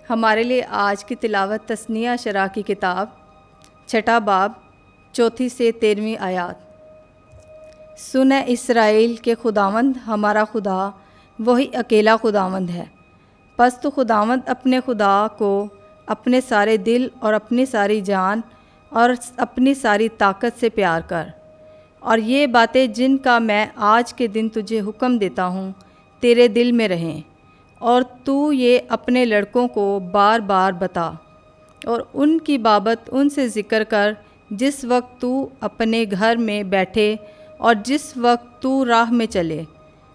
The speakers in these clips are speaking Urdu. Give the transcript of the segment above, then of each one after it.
ہمارے لیے آج کی تلاوت تثنیہ شرح کی کتاب 6 باب 4 سے 13 آیات۔ سن اے اسرائیل کے خداوند ہمارا خدا وہی اکیلا خداوند ہے، پس تو خداوند اپنے خدا کو اپنے سارے دل اور اپنی ساری جان اور اپنی ساری طاقت سے پیار کر، اور یہ باتیں جن کا میں آج کے دن تجھے حکم دیتا ہوں تیرے دل میں رہیں، اور تو یہ اپنے لڑکوں کو بار بار بتا اور ان کی بابت ان سے ذکر کر جس وقت تو اپنے گھر میں بیٹھے اور جس وقت تو راہ میں چلے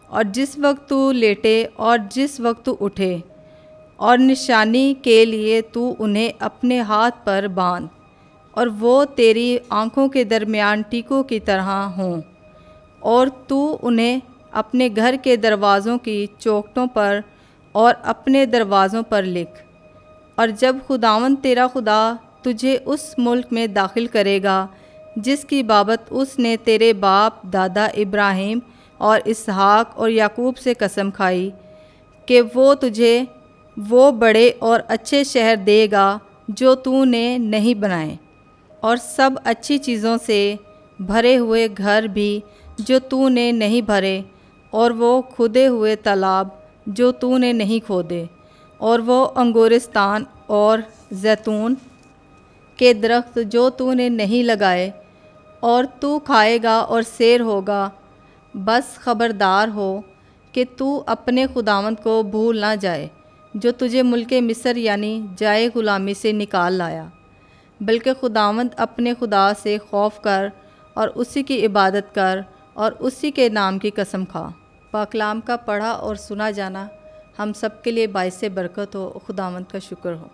اور جس وقت تو لیٹے اور جس وقت تو اٹھے، اور نشانی کے لیے تو انہیں اپنے ہاتھ پر باندھ اور وہ تیری آنکھوں کے درمیان ٹیکوں کی طرح ہوں، اور تو انہیں اپنے گھر کے دروازوں کی چوکھٹوں پر اور اپنے دروازوں پر لکھ۔ اور جب خداوند تیرا خدا تجھے اس ملک میں داخل کرے گا جس کی بابت اس نے تیرے باپ دادا ابراہیم اور اسحاق اور یعقوب سے قسم کھائی کہ وہ تجھے وہ بڑے اور اچھے شہر دے گا جو تو نے نہیں بنائے، اور سب اچھی چیزوں سے بھرے ہوئے گھر بھی جو تو نے نہیں بھرے، اور وہ کھدے ہوئے تالاب جو تو نے نہیں کھودے، اور وہ انگورستان اور زیتون کے درخت جو تو نے نہیں لگائے، اور تو کھائے گا اور سیر ہوگا۔ بس خبردار ہو کہ تو اپنے خداوند کو بھول نہ جائے جو تجھے ملک مصر یعنی جائے غلامی سے نکال لایا، بلکہ خداوند اپنے خدا سے خوف کر اور اسی کی عبادت کر اور اسی کے نام کی قسم کھا۔ پاک کلام کا پڑھا اور سنا جانا ہم سب کے لیے باعث برکت ہو۔ خداوند کا شکر ہو۔